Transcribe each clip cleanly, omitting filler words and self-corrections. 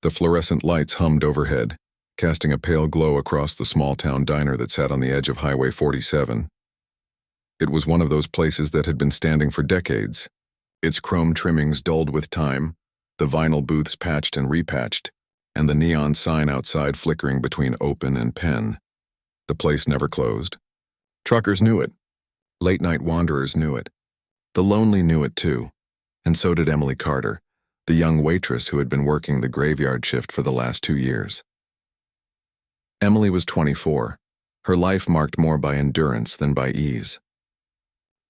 The fluorescent lights hummed overhead, casting a pale glow across the small-town diner that sat on the edge of Highway 47. It was one of those places that had been standing for decades, its chrome trimmings dulled with time, the vinyl booths patched and repatched, and the neon sign outside flickering between open and pen. The place never closed. Truckers knew it. Late-night wanderers knew it. The lonely knew it too, and so did Emily Carter, the young waitress who had been working the graveyard shift for the last 2 years. Emily was 24, her life marked more by endurance than by ease.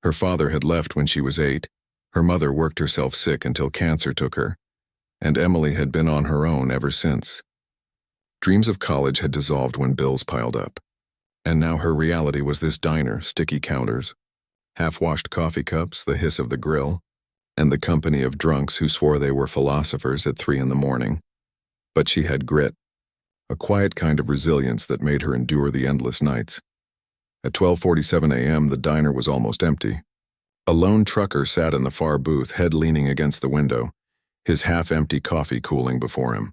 Her father had left when she was 8, her mother worked herself sick until cancer took her, and Emily had been on her own ever since. Dreams of college had dissolved when bills piled up, and now her reality was this diner, sticky counters, half-washed coffee cups, the hiss of the grill, and the company of drunks who swore they were philosophers at 3 a.m. But she had grit, a quiet kind of resilience that made her endure the endless nights. At 12:47 a.m., the diner was almost empty. A lone trucker sat in the far booth, head leaning against the window, his half-empty coffee cooling before him.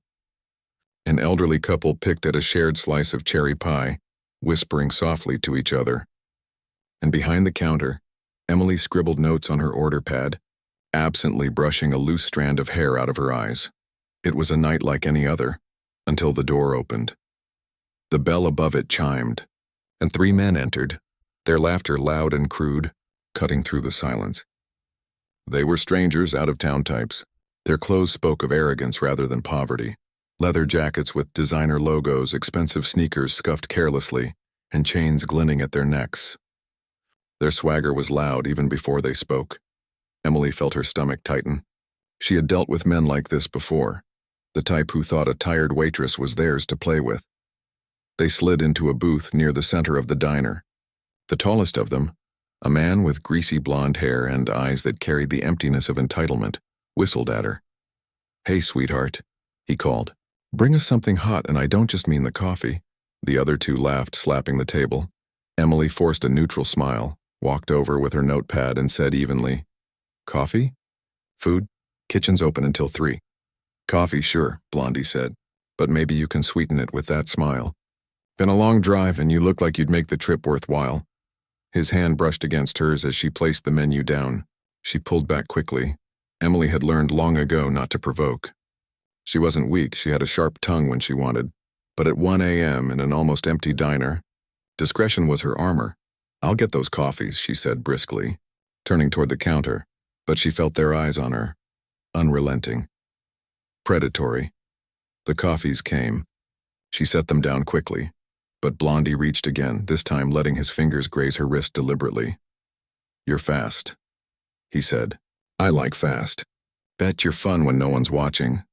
An elderly couple picked at a shared slice of cherry pie, whispering softly to each other. And behind the counter, Emily scribbled notes on her order pad, absently brushing a loose strand of hair out of her eyes. It was a night like any other, until the door opened. The bell above it chimed, and 3 men entered, their laughter loud and crude, cutting through the silence. They were strangers, out-of-town types. Their clothes spoke of arrogance rather than poverty. Leather jackets with designer logos, expensive sneakers scuffed carelessly, and chains glinting at their necks. Their swagger was loud even before they spoke. Emily felt her stomach tighten. She had dealt with men like this before, the type who thought a tired waitress was theirs to play with. They slid into a booth near the center of the diner. The tallest of them, a man with greasy blonde hair and eyes that carried the emptiness of entitlement, whistled at her. "Hey, sweetheart," he called. "Bring us something hot, and I don't just mean the coffee." The other 2 laughed, slapping the table. Emily forced a neutral smile, walked over with her notepad, and said evenly, "Coffee? Food? Kitchen's open until 3. "Coffee, sure," Blondie said, "but maybe you can sweeten it with that smile. Been a long drive, and you look like you'd make the trip worthwhile." His hand brushed against hers as she placed the menu down. She pulled back quickly. Emily had learned long ago not to provoke. She wasn't weak, she had a sharp tongue when she wanted, but at 1 a.m. in an almost empty diner, discretion was her armor. "I'll get those coffees," she said briskly, turning toward the counter, but she felt their eyes on her, unrelenting, predatory. The coffees came. She set them down quickly, but Blondie reached again, this time letting his fingers graze her wrist deliberately. "You're fast," he said. "I like fast. Bet you're fun when no one's watching."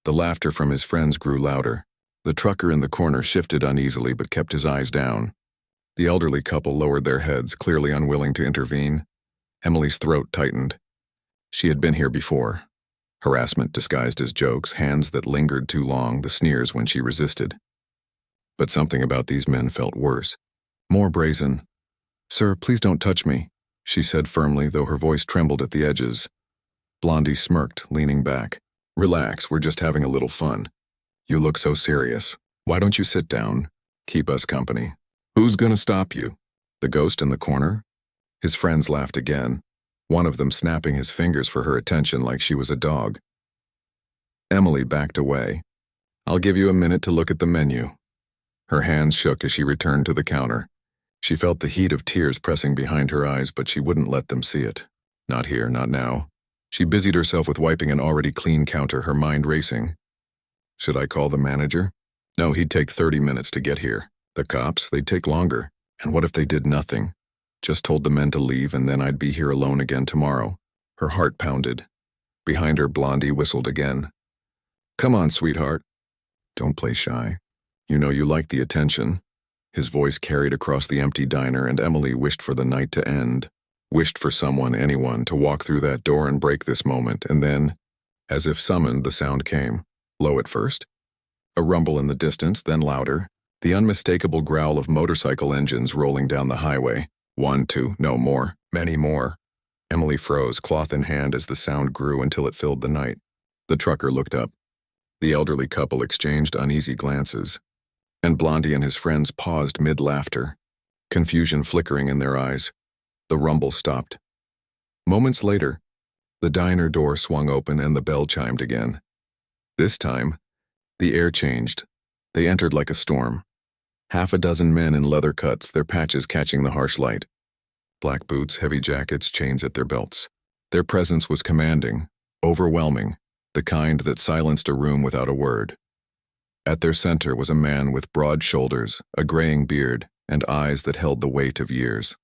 The laughter from his friends grew louder. The trucker in the corner shifted uneasily but kept his eyes down. The elderly couple lowered their heads, clearly unwilling to intervene. Emily's throat tightened. She had been here before. Harassment disguised as jokes, hands that lingered too long, the sneers when she resisted. But something about these men felt worse, more brazen. "Sir, please don't touch me," she said firmly, though her voice trembled at the edges. Blondie smirked, leaning back. "Relax, we're just having a little fun. You look so serious. Why don't you sit down? Keep us company." "Who's gonna stop you? The ghost in the corner?" His friends laughed again, one of them snapping his fingers for her attention like she was a dog. Emily backed away. "I'll give you a minute to look at the menu." Her hands shook as she returned to the counter. She felt the heat of tears pressing behind her eyes, but she wouldn't let them see it. Not here, not now. She busied herself with wiping an already clean counter, her mind racing. Should I call the manager? No, he'd take 30 minutes to get here. The cops, they'd take longer. And what if they did nothing? Just told the men to leave, and then I'd be here alone again tomorrow. Her heart pounded. Behind her, Blondie whistled again. "Come on, sweetheart. Don't play shy. You know you like the attention." His voice carried across the empty diner, and Emily wished for the night to end. Wished for someone, anyone, to walk through that door and break this moment, and then, as if summoned, the sound came. Low at first. A rumble in the distance, then louder. The unmistakable growl of motorcycle engines rolling down the highway. 1, 2, no more. Many more. Emily froze, cloth in hand, as the sound grew until it filled the night. The trucker looked up. The elderly couple exchanged uneasy glances, and Blondie and his friends paused mid-laughter, confusion flickering in their eyes. The rumble stopped. Moments later, the diner door swung open and the bell chimed again. This time, the air changed. They entered like a storm. Half a dozen men in leather cuts, their patches catching the harsh light. Black boots, heavy jackets, chains at their belts. Their presence was commanding, overwhelming, the kind that silenced a room without a word. At their center was a man with broad shoulders, a graying beard, and eyes that held the weight of years.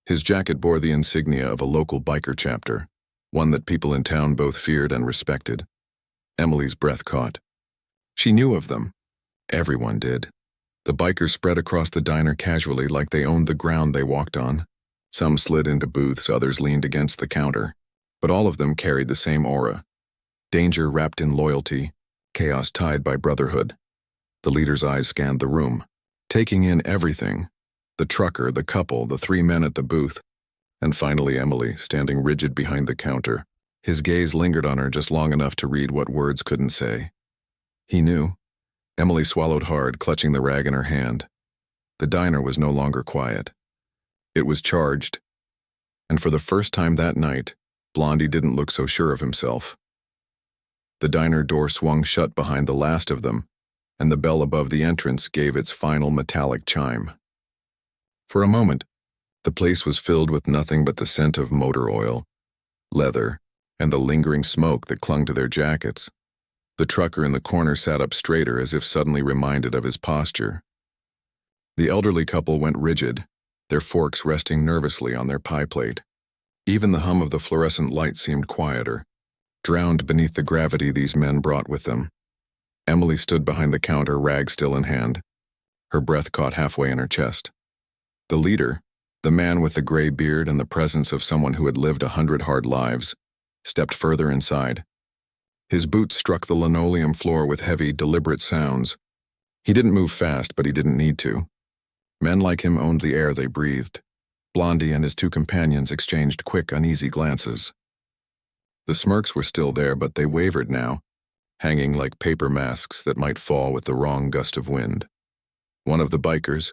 His jacket bore the insignia of a local biker chapter, one that people in town both feared and respected. Emily's breath caught. She knew of them. Everyone did. The bikers spread across the diner casually like they owned the ground they walked on. Some slid into booths, others leaned against the counter. But all of them carried the same aura. Danger wrapped in loyalty, chaos tied by brotherhood. The leader's eyes scanned the room, taking in everything. The trucker, the couple, the three men at the booth, and finally Emily, standing rigid behind the counter. His gaze lingered on her just long enough to read what words couldn't say. He knew. Emily swallowed hard, clutching the rag in her hand. The diner was no longer quiet. It was charged. And for the first time that night, Blondie didn't look so sure of himself. The diner door swung shut behind the last of them, and the bell above the entrance gave its final metallic chime. For a moment, the place was filled with nothing but the scent of motor oil, leather, and the lingering smoke that clung to their jackets. The trucker in the corner sat up straighter as if suddenly reminded of his posture. The elderly couple went rigid, their forks resting nervously on their pie plate. Even the hum of the fluorescent light seemed quieter, drowned beneath the gravity these men brought with them. Emily stood behind the counter, rag still in hand. Her breath caught halfway in her chest. The leader, the man with the gray beard and the presence of someone who had lived 100 hard lives, stepped further inside. His boots struck the linoleum floor with heavy, deliberate sounds. He didn't move fast, but he didn't need to. Men like him owned the air they breathed. Blondie and his two companions exchanged quick, uneasy glances. The smirks were still there, but they wavered now, hanging like paper masks that might fall with the wrong gust of wind. One of the bikers,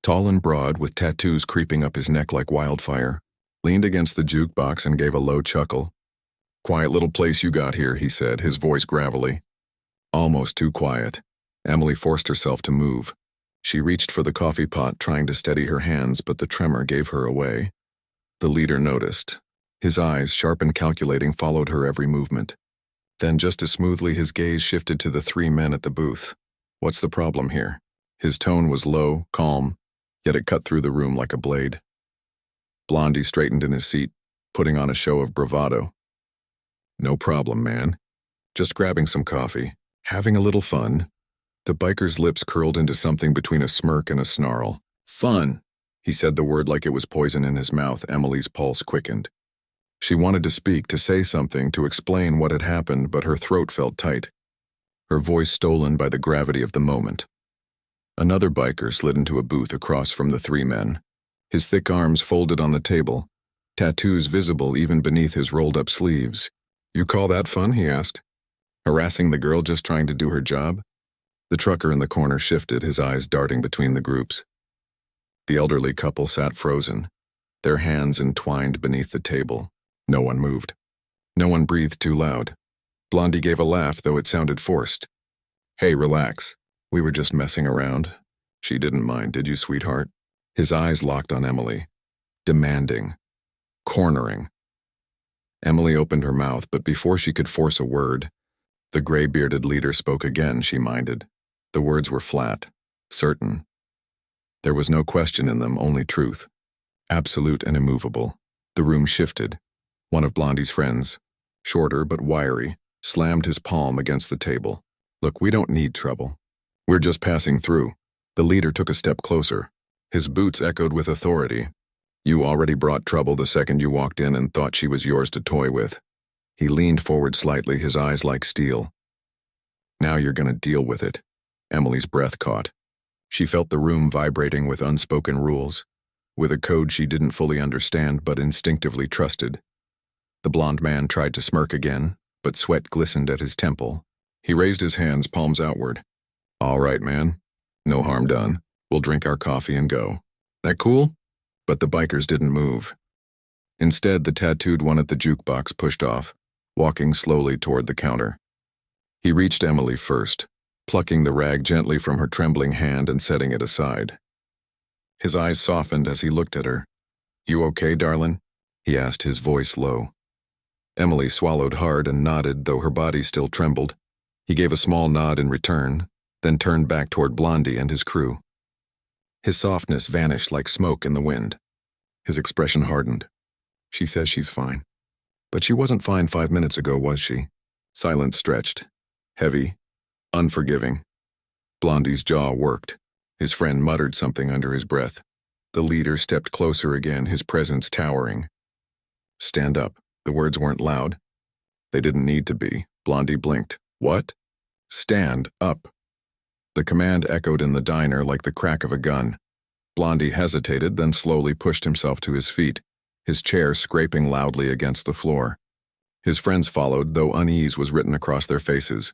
tall and broad with tattoos creeping up his neck like wildfire, leaned against the jukebox and gave a low chuckle. "Quiet little place you got here," he said, his voice gravelly. Almost too quiet. Emily forced herself to move. She reached for the coffee pot, trying to steady her hands, but the tremor gave her away. The leader noticed. His eyes, sharp and calculating, followed her every movement. Then, just as smoothly, his gaze shifted to the three men at the booth. "What's the problem here?" His tone was low, calm, yet it cut through the room like a blade. Blondie straightened in his seat, putting on a show of bravado. "No problem, man. Just grabbing some coffee. Having a little fun." The biker's lips curled into something between a smirk and a snarl. "Fun!" He said the word like it was poison in his mouth. Emily's pulse quickened. She wanted to speak, to say something, to explain what had happened, but her throat felt tight, her voice stolen by the gravity of the moment. Another biker slid into a booth across from the three men, his thick arms folded on the table, tattoos visible even beneath his rolled-up sleeves. "You call that fun?" he asked. "Harassing the girl just trying to do her job?" The trucker in the corner shifted, his eyes darting between the groups. The elderly couple sat frozen, their hands entwined beneath the table. No one moved. No one breathed too loud. Blondie gave a laugh, though it sounded forced. "Hey, relax. We were just messing around." She didn't mind, did you, sweetheart? His eyes locked on Emily. Demanding. Cornering. Emily opened her mouth, but before she could force a word, the gray-bearded leader spoke again, she minded. The words were flat, certain. There was no question in them, only truth. Absolute and immovable. The room shifted. One of Blondie's friends, shorter but wiry, slammed his palm against the table. "Look, we don't need trouble. We're just passing through." The leader took a step closer. His boots echoed with authority. "You already brought trouble the second you walked in and thought she was yours to toy with." He leaned forward slightly, his eyes like steel. "Now you're gonna deal with it." Emily's breath caught. She felt the room vibrating with unspoken rules, with a code she didn't fully understand but instinctively trusted. The blond man tried to smirk again, but sweat glistened at his temple. He raised his hands, palms outward. All right, man. No harm done. We'll drink our coffee and go. That cool? But the bikers didn't move. Instead, the tattooed one at the jukebox pushed off, walking slowly toward the counter. He reached Emily first, plucking the rag gently from her trembling hand and setting it aside. His eyes softened as he looked at her. You okay, darling? He asked, his voice low. Emily swallowed hard and nodded, though her body still trembled. He gave a small nod in return, then turned back toward Blondie and his crew. His softness vanished like smoke in the wind. His expression hardened. She says she's fine. But she wasn't fine 5 minutes ago, was she? Silence stretched. Heavy. Unforgiving. Blondie's jaw worked. His friend muttered something under his breath. The leader stepped closer again, his presence towering. Stand up. The words weren't loud. They didn't need to be. Blondie blinked. What? Stand up. The command echoed in the diner like the crack of a gun. Blondie hesitated, then slowly pushed himself to his feet, his chair scraping loudly against the floor. His friends followed, though unease was written across their faces.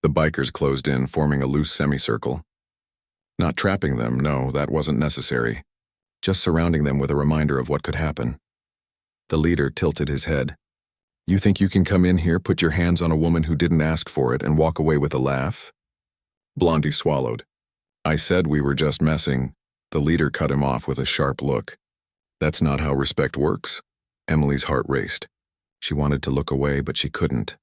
The bikers closed in, forming a loose semicircle. Not trapping them, no, that wasn't necessary. Just surrounding them with a reminder of what could happen. The leader tilted his head. You think you can come in here, put your hands on a woman who didn't ask for it, and walk away with a laugh? Blondie swallowed. I said we were just messing. The leader cut him off with a sharp look. That's not how respect works. Emily's heart raced. She wanted to look away, but she couldn't.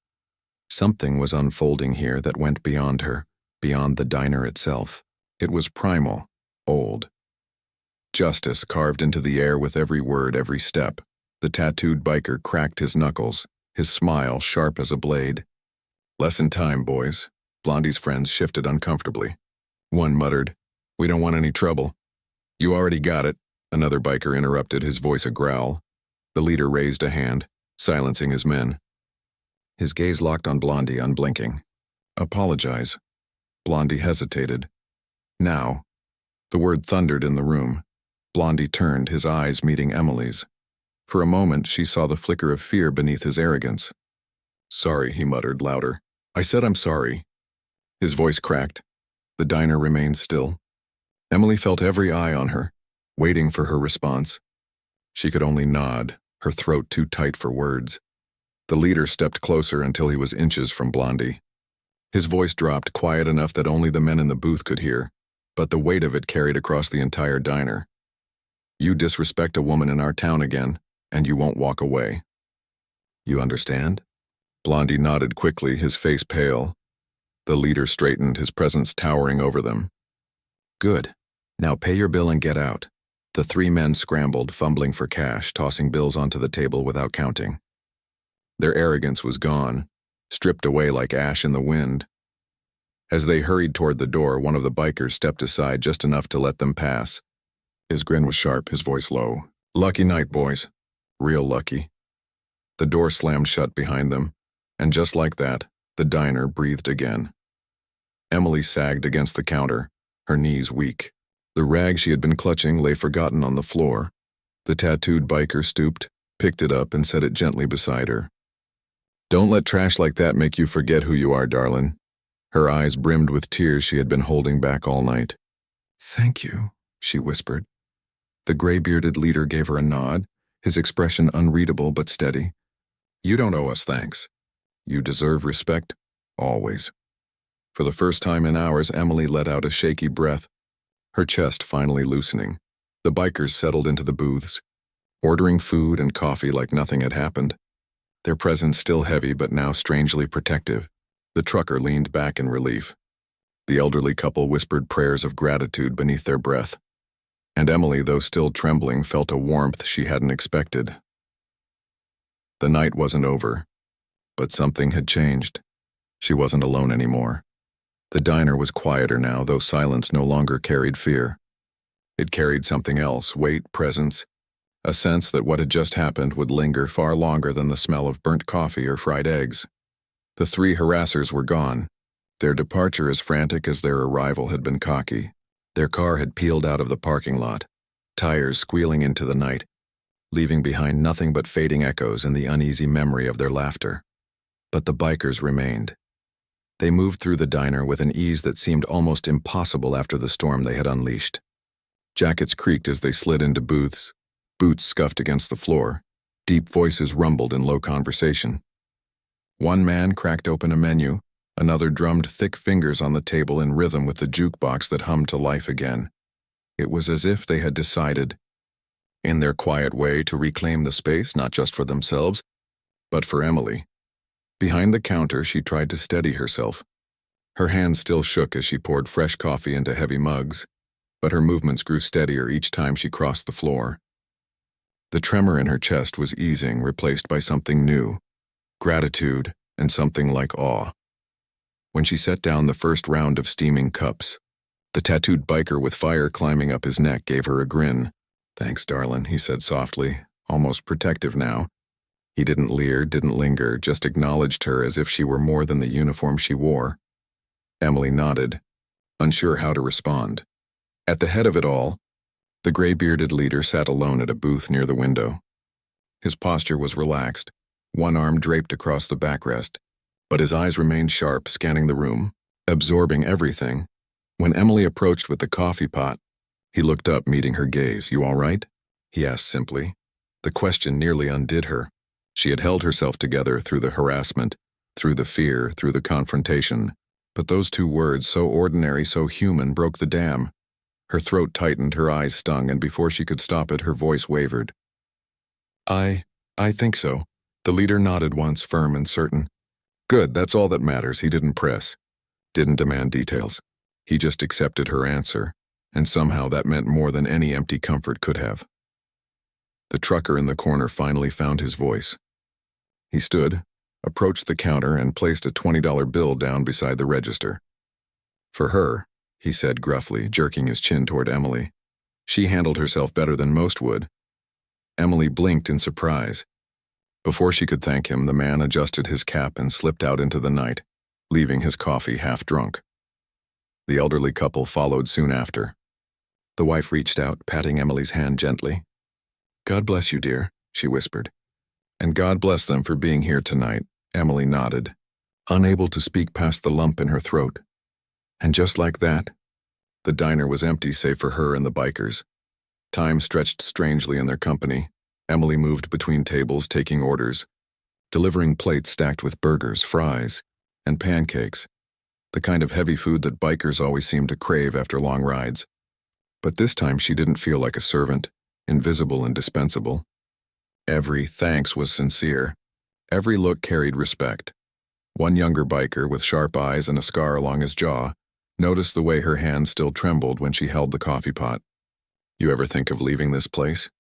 Something was unfolding here that went beyond her, beyond the diner itself. It was primal, old. Justice carved into the air with every word, every step. The tattooed biker cracked his knuckles, his smile sharp as a blade. Lesson time, boys. Blondie's friends shifted uncomfortably. One muttered, We don't want any trouble. You already got it, another biker interrupted, his voice a growl. The leader raised a hand, silencing his men. His gaze locked on Blondie, unblinking. Apologize. Blondie hesitated. Now. The word thundered in the room. Blondie turned, his eyes meeting Emily's. For a moment, she saw the flicker of fear beneath his arrogance. Sorry, he muttered louder. I said I'm sorry. His voice cracked. The diner remained still. Emily felt every eye on her, waiting for her response. She could only nod, her throat too tight for words. The leader stepped closer until he was inches from Blondie. His voice dropped, quiet enough that only the men in the booth could hear, but the weight of it carried across the entire diner. You disrespect a woman in our town again, and you won't walk away. You understand? Blondie nodded quickly, his face pale. The leader straightened, his presence towering over them. Good. Now pay your bill and get out. The three men scrambled, fumbling for cash, tossing bills onto the table without counting. Their arrogance was gone, stripped away like ash in the wind. As they hurried toward the door, one of the bikers stepped aside just enough to let them pass. His grin was sharp, his voice low. Lucky night, boys. Real lucky. The door slammed shut behind them, and just like that, the diner breathed again. Emily sagged against the counter, her knees weak. The rag she had been clutching lay forgotten on the floor. The tattooed biker stooped, picked it up, and set it gently beside her. Don't let trash like that make you forget who you are, darling. Her eyes brimmed with tears she had been holding back all night. Thank you, she whispered. The gray-bearded leader gave her a nod, his expression unreadable but steady. You don't owe us thanks. You deserve respect, always. For the first time in hours, Emily let out a shaky breath, her chest finally loosening. The bikers settled into the booths, ordering food and coffee like nothing had happened. Their presence still heavy but now strangely protective. The trucker leaned back in relief. The elderly couple whispered prayers of gratitude beneath their breath. And Emily, though still trembling, felt a warmth she hadn't expected. The night wasn't over, but something had changed. She wasn't alone anymore. The diner was quieter now, though silence no longer carried fear. It carried something else, weight, presence, a sense that what had just happened would linger far longer than the smell of burnt coffee or fried eggs. The three harassers were gone, their departure as frantic as their arrival had been cocky. Their car had peeled out of the parking lot, tires squealing into the night, leaving behind nothing but fading echoes and the uneasy memory of their laughter. But the bikers remained. They moved through the diner with an ease that seemed almost impossible after the storm they had unleashed. Jackets creaked as they slid into booths. Boots scuffed against the floor. Deep voices rumbled in low conversation. One man cracked open a menu. Another drummed thick fingers on the table in rhythm with the jukebox that hummed to life again. It was as if they had decided, in their quiet way, to reclaim the space not just for themselves, but for Emily. Behind the counter, she tried to steady herself. Her hands still shook as she poured fresh coffee into heavy mugs, but her movements grew steadier each time she crossed the floor. The tremor in her chest was easing, replaced by something new, gratitude and something like awe. When she set down the first round of steaming cups, the tattooed biker with fire climbing up his neck gave her a grin. "Thanks, darling," he said softly, almost protective now. He didn't leer, didn't linger, just acknowledged her as if she were more than the uniform she wore. Emily nodded, unsure how to respond. At the head of it all, the gray-bearded leader sat alone at a booth near the window. His posture was relaxed, one arm draped across the backrest, but his eyes remained sharp, scanning the room, absorbing everything. When Emily approached with the coffee pot, he looked up, meeting her gaze. "You all right?" he asked simply. The question nearly undid her. She had held herself together through the harassment, through the fear, through the confrontation, but those two words, so ordinary, so human, broke the dam. Her throat tightened, her eyes stung, and before she could stop it, her voice wavered. I think so." The leader nodded once, firm and certain. "Good, that's all that matters." He didn't press, didn't demand details. He just accepted her answer, and somehow that meant more than any empty comfort could have. The trucker in the corner finally found his voice. He stood, approached the counter, and placed a $20 bill down beside the register. "For her," he said gruffly, jerking his chin toward Emily. She handled herself better than most would. Emily blinked in surprise. Before she could thank him, the man adjusted his cap and slipped out into the night, leaving his coffee half drunk. The elderly couple followed soon after. The wife reached out, patting Emily's hand gently. "God bless you, dear," she whispered. "And God bless them for being here tonight," Emily nodded, unable to speak past the lump in her throat. And just like that, the diner was empty save for her and the bikers. Time stretched strangely in their company. Emily moved between tables, taking orders, delivering plates stacked with burgers, fries, and pancakes, the kind of heavy food that bikers always seem to crave after long rides. But this time she didn't feel like a servant, invisible and dispensable. Every thanks was sincere. Every look carried respect. One younger biker, with sharp eyes and a scar along his jaw, noticed the way her hand still trembled when she held the coffee pot. "You ever think of leaving this place?"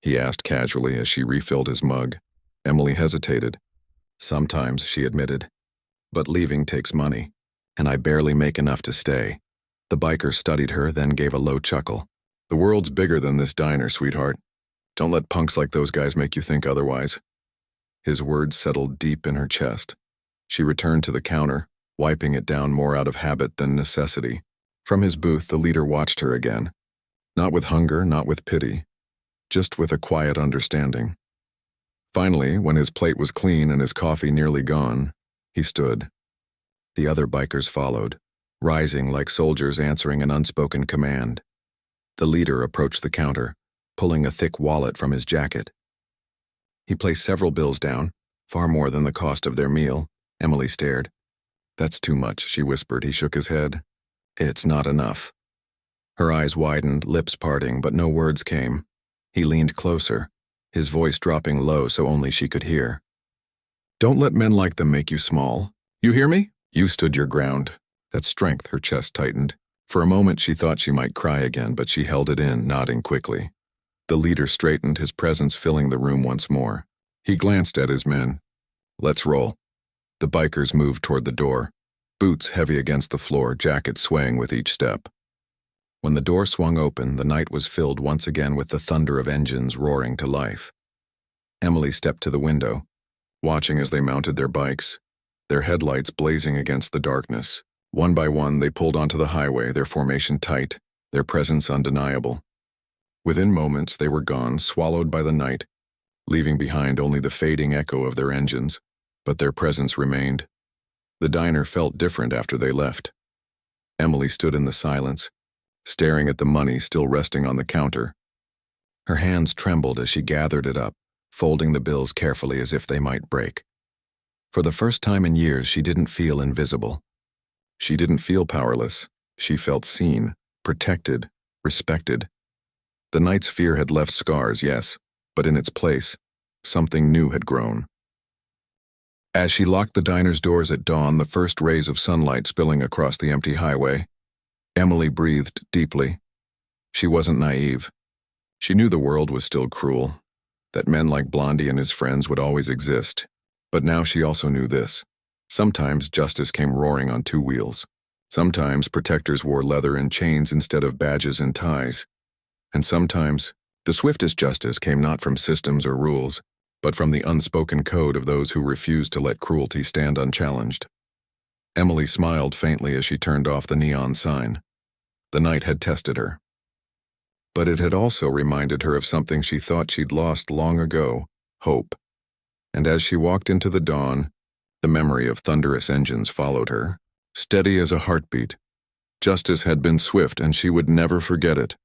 he asked casually as she refilled his mug. Emily hesitated. "Sometimes," she admitted. "But leaving takes money, and I barely make enough to stay." The biker studied her, then gave a low chuckle. "The world's bigger than this diner, sweetheart. Don't let punks like those guys make you think otherwise." His words settled deep in her chest. She returned to the counter, wiping it down more out of habit than necessity. From his booth, the leader watched her again. Not with hunger, not with pity, just with a quiet understanding. Finally, when his plate was clean and his coffee nearly gone, he stood. The other bikers followed, rising like soldiers answering an unspoken command. The leader approached the counter, pulling a thick wallet from his jacket. He placed several bills down, far more than the cost of their meal. Emily stared. "That's too much," she whispered. He shook his head. "It's not enough." Her eyes widened, lips parting, but no words came. He leaned closer, his voice dropping low so only she could hear. "Don't let men like them make you small. You hear me? You stood your ground." That's strength. Her chest tightened. For a moment she thought she might cry again, but she held it in, nodding quickly. The leader straightened, his presence filling the room once more. He glanced at his men. "Let's roll." The bikers moved toward the door, boots heavy against the floor, jackets swaying with each step. When the door swung open, the night was filled once again with the thunder of engines roaring to life. Emily stepped to the window, watching as they mounted their bikes, their headlights blazing against the darkness. One by one, they pulled onto the highway, their formation tight, their presence undeniable. Within moments, they were gone, swallowed by the night, leaving behind only the fading echo of their engines, but their presence remained. The diner felt different after they left. Emily stood in the silence, staring at the money still resting on the counter. Her hands trembled as she gathered it up, folding the bills carefully as if they might break. For the first time in years, she didn't feel invisible. She didn't feel powerless. She felt seen, protected, respected. The night's fear had left scars, yes, but in its place, something new had grown. As she locked the diner's doors at dawn, the first rays of sunlight spilling across the empty highway, Emily breathed deeply. She wasn't naive. She knew the world was still cruel, that men like Blondie and his friends would always exist. But now she also knew this. Sometimes justice came roaring on two wheels. Sometimes protectors wore leather and chains instead of badges and ties. And sometimes the swiftest justice came not from systems or rules, but from the unspoken code of those who refused to let cruelty stand unchallenged. Emily smiled faintly as she turned off the neon sign. The night had tested her. But it had also reminded her of something she thought she'd lost long ago, hope. And as she walked into the dawn, the memory of thunderous engines followed her, steady as a heartbeat. Justice had been swift, and she would never forget it.